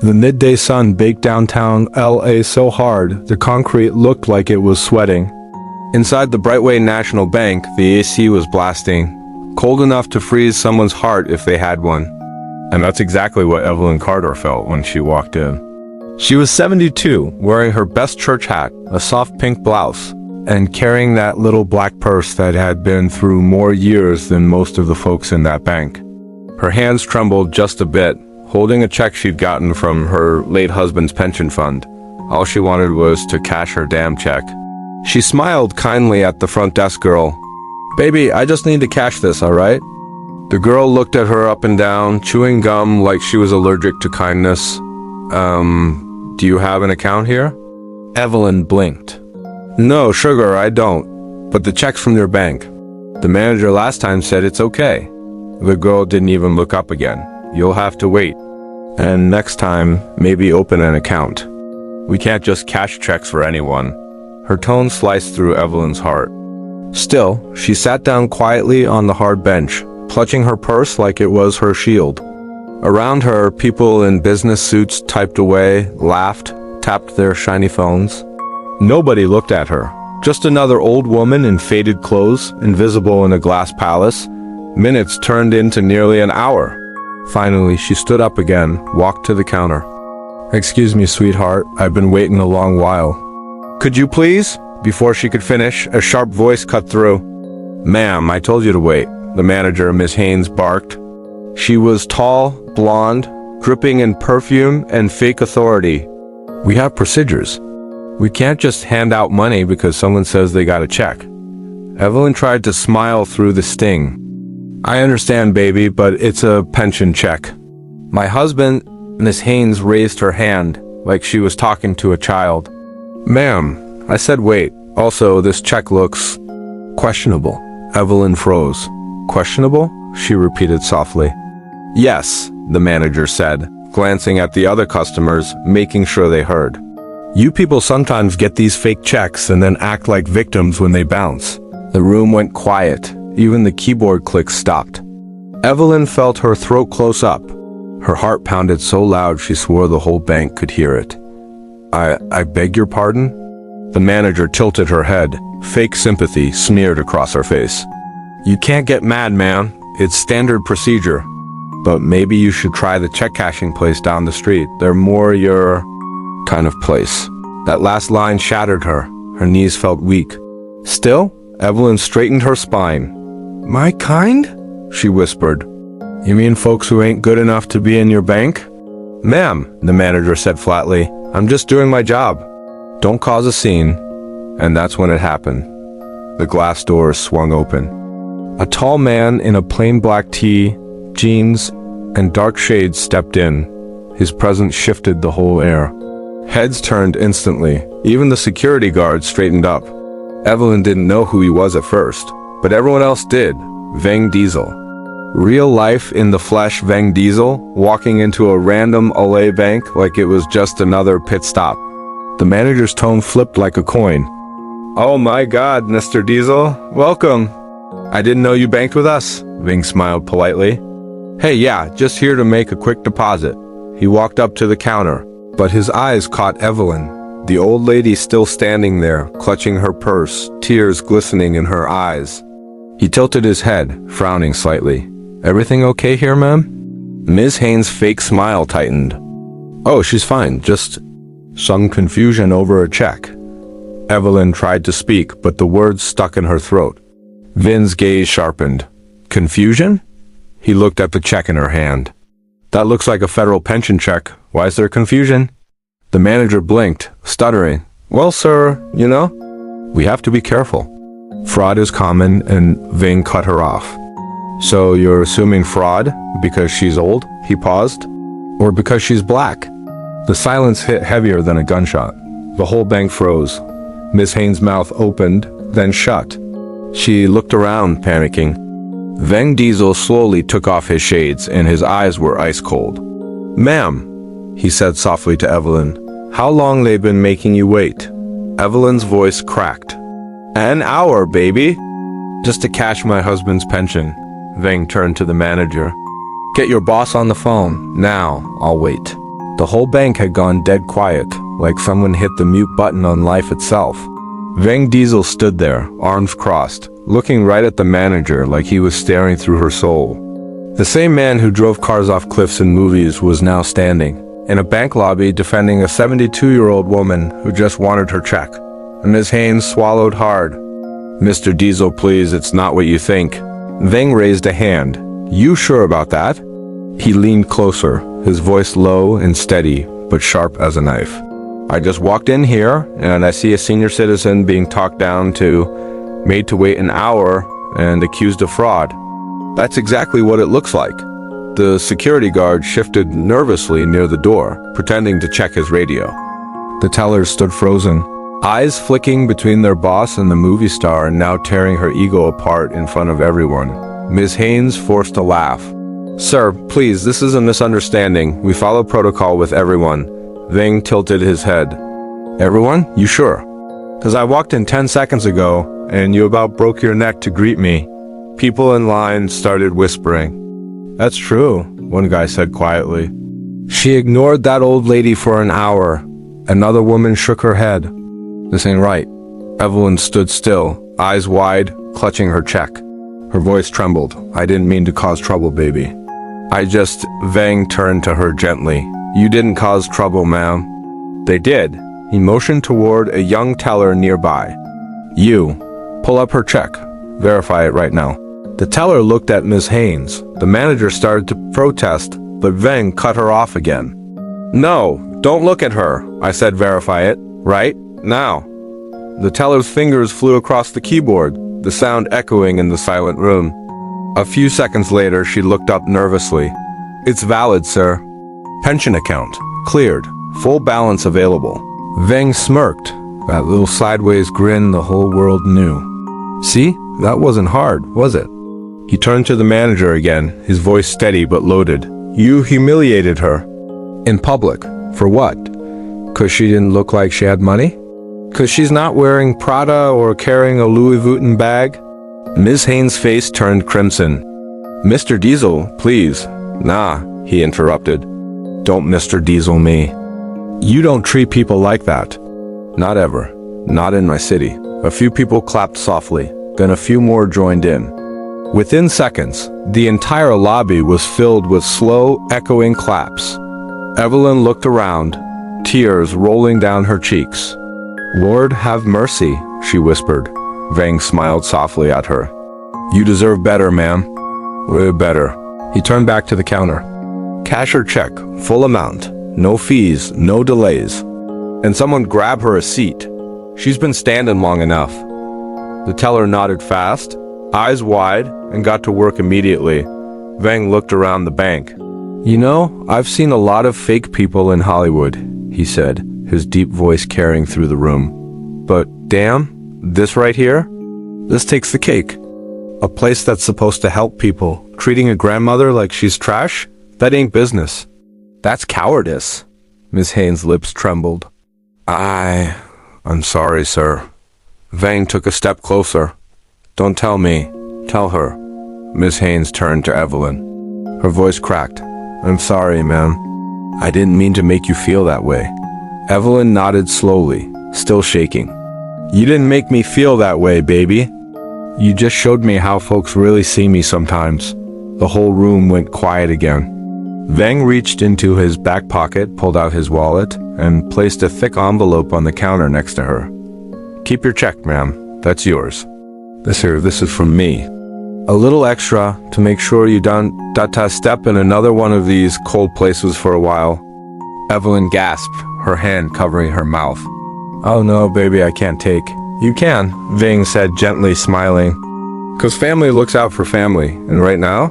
The midday sun baked downtown LA so hard, the concrete looked like it was sweating. Inside the Brightway National Bank, the AC was blasting, cold enough to freeze someone's heart if they had one. And that's exactly what Evelyn Carter felt when she walked in. She was 72, wearing her best church hat, a soft pink blouse, and carrying that little black purse that had been through more years than most of the folks in that bank. Her hands trembled just a bit, holding a check she'd gotten from her late husband's pension fund. All she wanted was to cash her damn check. She smiled kindly at the front desk girl. "Baby, I just need to cash this, all right?" The girl looked at her up and down, chewing gum like she was allergic to kindness. Do you have an account here?" Evelyn blinked. "No, sugar, I don't. But the check's from your bank. The manager last time said it's okay." The girl didn't even look up again. "You'll have to wait. And next time, maybe open an account. We can't just cash checks for anyone." Her tone sliced through Evelyn's heart. Still, she sat down quietly on the hard bench, clutching her purse like it was her shield. Around her, people in business suits typed away, laughed, tapped their shiny phones. Nobody looked at her. Just another old woman in faded clothes, invisible in a glass palace. Minutes turned into nearly an hour. Finally, she stood up again, walked to the counter. "Excuse me, sweetheart, I've been waiting a long while." "Could you please?" Before she could finish, a sharp voice cut through. "Ma'am, I told you to wait," the manager, Miss Haynes, barked. She was tall, blonde, dripping in perfume and fake authority. "We have procedures. We can't just hand out money because someone says they got a check." Evelyn tried to smile through the sting. "I understand, baby, but it's a pension check." "My husband," Miss Haynes raised her hand like she was talking to a child. "Ma'am, I said wait. Also, this check looks questionable." Evelyn froze. "Questionable?" she repeated softly. "Yes," the manager said, glancing at the other customers, making sure they heard. "You people sometimes get these fake checks and then act like victims when they bounce." The room went quiet. Even the keyboard clicks stopped. Evelyn felt her throat close up. Her heart pounded so loud she swore the whole bank could hear it. I beg your pardon?" The manager tilted her head. Fake sympathy smeared across her face. "You can't get mad, man. It's standard procedure. But maybe you should try the check cashing place down the street. They're more your kind of place." That last line shattered her. Her knees felt weak. Still, Evelyn straightened her spine. "My kind?" she whispered. "You mean folks who ain't good enough to be in your bank?" "Ma'am," the manager said flatly, "I'm just doing my job. Don't cause a scene." And that's when it happened. The glass doors swung open. A tall man in a plain black tee, jeans, and dark shades stepped in. His presence shifted the whole air. Heads turned instantly. Even the security guards straightened up. Evelyn didn't know who he was at first, but everyone else did. Vin Diesel. Real life in the flesh Vin Diesel, walking into a random LA bank like it was just another pit stop. The manager's tone flipped like a coin. "Oh my God, Mr. Diesel, welcome. I didn't know you banked with us." Vin smiled politely. "Hey, yeah, just here to make a quick deposit." He walked up to the counter, but his eyes caught Evelyn. The old lady still standing there, clutching her purse, tears glistening in her eyes. He tilted his head, frowning slightly. "Everything okay here, ma'am?" Ms. Haynes' fake smile tightened. "Oh, she's fine, just some confusion over a check." Evelyn tried to speak, but the words stuck in her throat. Vin's gaze sharpened. "Confusion?" He looked at the check in her hand. "That looks like a federal pension check. Why is there confusion?" The manager blinked, stuttering. "Well, sir, you know, we have to be careful. Fraud is common," and Vin cut her off. "So you're assuming fraud because she's old?" He paused. "Or because she's black?" The silence hit heavier than a gunshot. The whole bank froze. Miss Haynes' mouth opened, then shut. She looked around, panicking. Vin Diesel slowly took off his shades, and his eyes were ice cold. "Ma'am," he said softly to Evelyn, "how long they been making you wait?" Evelyn's voice cracked. "An hour, baby." "Just to cash my husband's pension." Ving turned to the manager. "Get your boss on the phone. Now, I'll wait." The whole bank had gone dead quiet, like someone hit the mute button on life itself. Vin Diesel stood there, arms crossed, looking right at the manager like he was staring through her soul. The same man who drove cars off cliffs in movies was now standing in a bank lobby defending a 72-year-old woman who just wanted her check. Ms. Haynes swallowed hard. "Mr. Diesel, please, it's not what you think." Ving raised a hand. "You sure about that?" He leaned closer, his voice low and steady, but sharp as a knife. "I just walked in here, and I see a senior citizen being talked down to, made to wait an hour, and accused of fraud. That's exactly what it looks like." The security guard shifted nervously near the door, pretending to check his radio. The teller stood frozen, eyes flicking between their boss and the movie star and now tearing her ego apart in front of everyone. Ms. Haynes forced a laugh. "Sir, please, this is a misunderstanding. We follow protocol with everyone." Ving tilted his head. "Everyone? You sure? 'Cause I walked in 10 seconds ago, and you about broke your neck to greet me." People in line started whispering. "That's true," one guy said quietly. "She ignored that old lady for an hour." Another woman shook her head. "This ain't right." Evelyn stood still, eyes wide, clutching her check. Her voice trembled. "I didn't mean to cause trouble, baby. Vang turned to her gently. "You didn't cause trouble, ma'am." "They did." He motioned toward a young teller nearby. "You, pull up her check. Verify it right now." The teller looked at Ms. Haynes. The manager started to protest, but Vang cut her off again. "No, don't look at her. I said verify it. Right now." The teller's fingers flew across the keyboard, the sound echoing in the silent room. A few seconds later, she looked up nervously. "It's valid, sir. Pension account. Cleared. Full balance available." Vang smirked, that little sideways grin the whole world knew. "See? That wasn't hard, was it?" He turned to the manager again, his voice steady but loaded. "You humiliated her. In public. For what? 'Cause she didn't look like she had money? 'Cause she's not wearing Prada or carrying a Louis Vuitton bag?" Ms. Haynes' face turned crimson. "Mr. Diesel, please." "Nah," he interrupted. "Don't Mr. Diesel me. You don't treat people like that." "Not ever. Not in my city." A few people clapped softly, then a few more joined in. Within seconds, the entire lobby was filled with slow, echoing claps. Evelyn looked around, tears rolling down her cheeks. "Lord have mercy," she whispered. Vang smiled softly at her. "You deserve better, ma'am." "Way better." He turned back to the counter. "Cash her check, full amount. No fees, no delays." And someone grab her a seat. "She's been standing long enough." The teller nodded fast, eyes wide, and got to work immediately. Vang looked around the bank. "You know, I've seen a lot of fake people in Hollywood," he said, his deep voice carrying through the room. "But damn, this right here? This takes the cake. A place that's supposed to help people, treating a grandmother like she's trash? That ain't business. That's cowardice." Miss Haynes' lips trembled. I'm sorry, sir." Vang took a step closer. "Don't tell me. Tell her." Miss Haynes turned to Evelyn. Her voice cracked. "I'm sorry, ma'am. I didn't mean to make you feel that way." Evelyn nodded slowly, still shaking. "You didn't make me feel that way, baby. You just showed me how folks really see me sometimes." The whole room went quiet again. Vang reached into his back pocket, pulled out his wallet, and placed a thick envelope on the counter next to her. "Keep your check, ma'am. That's yours. This is from me. A little extra to make sure you don't step in another one of these cold places for a while." Evelyn gasped, her hand covering her mouth. "Oh no, baby, I can't take." "You can," Ving said gently, smiling. "'Cause family looks out for family, and right now,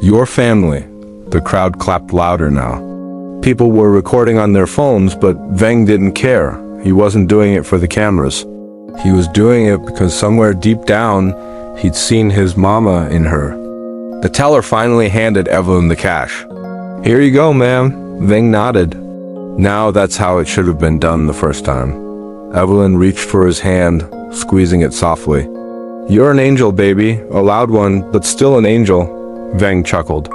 your family." The crowd clapped louder now. People were recording on their phones, but Veng didn't care. He wasn't doing it for the cameras. He was doing it because somewhere deep down, he'd seen his mama in her. The teller finally handed Evelyn the cash. "Here you go, ma'am." Veng nodded. Now that's how it should have been done the first time. Evelyn reached for his hand, squeezing it softly. "You're an angel, baby. A loud one, but still an angel." Veng chuckled.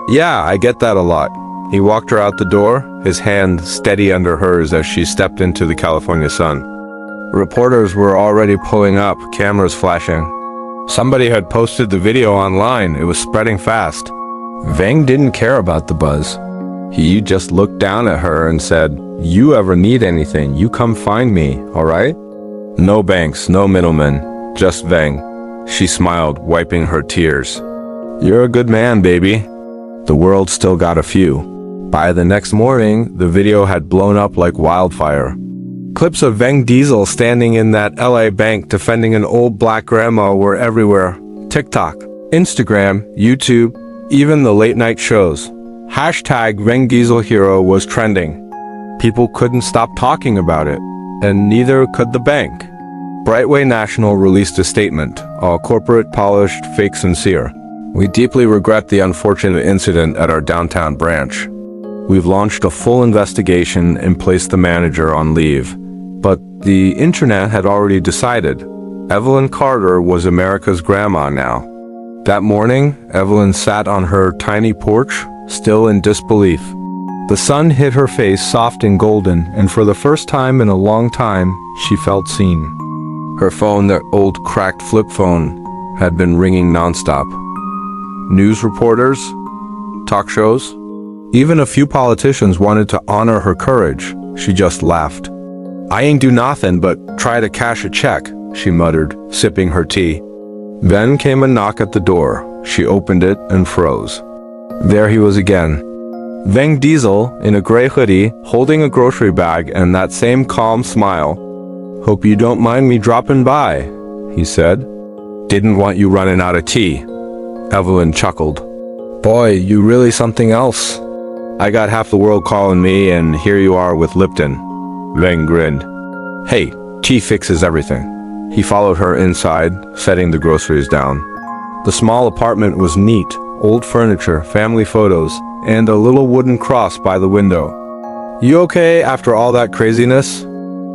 "Yeah, I get that a lot." He walked her out the door, his hand steady under hers as she stepped into the California sun. Reporters were already pulling up, cameras flashing. Somebody had posted the video online. It was spreading fast. Vang didn't care about the buzz. He just looked down at her and said, "You ever need anything, you come find me, all right?" No banks, no middlemen, just Vang. She smiled, wiping her tears. "You're a good man, baby." The world still got a few. By the next morning, the video had blown up like wildfire. Clips of Vin Diesel standing in that LA bank defending an old black grandma were everywhere. TikTok, Instagram, YouTube, even the late night shows. Hashtag Vin Diesel hero was trending. People couldn't stop talking about it, and neither could the bank. Brightway National released a statement, all corporate, polished, fake sincere. "We deeply regret the unfortunate incident at our downtown branch. We've launched a full investigation and placed the manager on leave." But the internet had already decided. Evelyn Carter was America's grandma now. That morning, Evelyn sat on her tiny porch, still in disbelief. The sun hit her face soft and golden, and for the first time in a long time, she felt seen. Her phone, that old cracked flip phone, had been ringing nonstop. News reporters, talk shows, even a few politicians wanted to honor her courage. She just laughed. "I ain't do nothing but try to cash a check," she muttered, sipping her tea. Then came a knock at the door. She opened it and froze. There he was again. Vin Diesel, in a gray hoodie, holding a grocery bag and that same calm smile. "Hope you don't mind me dropping by," he said. "Didn't want you running out of tea." Evelyn chuckled. "Boy, you really something else. I got half the world calling me, and here you are with Lipton." Vin grinned. "Hey, tea fixes everything." He followed her inside, setting the groceries down. The small apartment was neat, old furniture, family photos, and a little wooden cross by the window. "You okay after all that craziness?"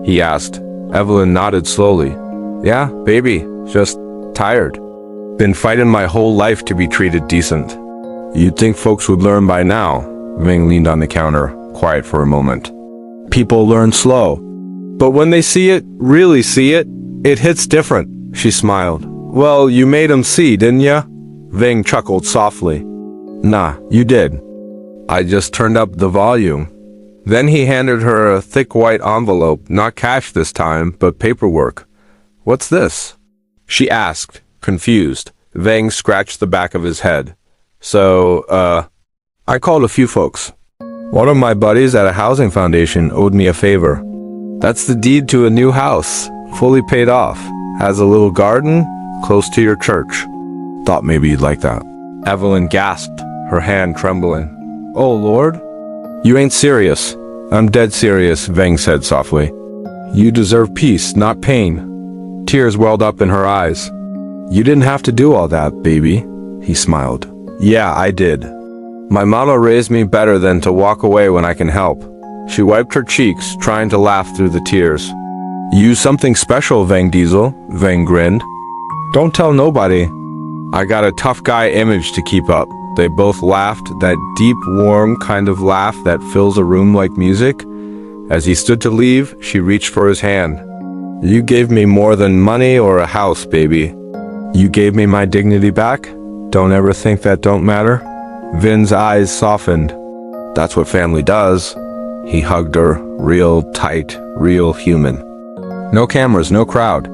he asked. Evelyn nodded slowly. "Yeah, baby, just tired. Been fighting my whole life to be treated decent." "You'd think folks would learn by now." Ving leaned on the counter, quiet for a moment. "People learn slow. But when they see it, really see it, it hits different," she smiled. "Well, you made 'em see, didn't ya?" Ving chuckled softly. "Nah, you did. I just turned up the volume." Then he handed her a thick white envelope, not cash this time, but paperwork. "What's this?" she asked, confused. Ving scratched the back of his head. I called a few folks. One of my buddies at a housing foundation owed me a favor. That's the deed to a new house, fully paid off. Has a little garden, close to your church. Thought maybe you'd like that." Evelyn gasped, her hand trembling. "Oh, Lord? You ain't serious." "I'm dead serious," Vang said softly. "You deserve peace, not pain." Tears welled up in her eyes. "You didn't have to do all that, baby," he smiled. "Yeah, I did. My mama raised me better than to walk away when I can help." She wiped her cheeks, trying to laugh through the tears. "You something special, Vin Diesel," Vang grinned. "Don't tell nobody." I got a tough guy image to keep up. They both laughed, that deep, warm kind of laugh that fills a room like music. As he stood to leave, she reached for his hand. "You gave me more than money or a house, baby. You gave me my dignity back. Don't ever think that don't matter." Vin's eyes softened. "That's what family does." He hugged her, real tight, real human. No cameras, no crowd.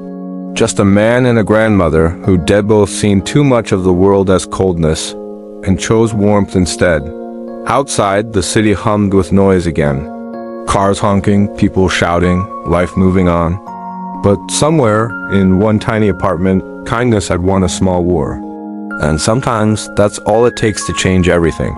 Just a man and a grandmother who'd both seen too much of the world as coldness, and chose warmth instead. Outside, the city hummed with noise again. Cars honking, people shouting, life moving on. But somewhere, in one tiny apartment, kindness had won a small war. And sometimes, that's all it takes to change everything.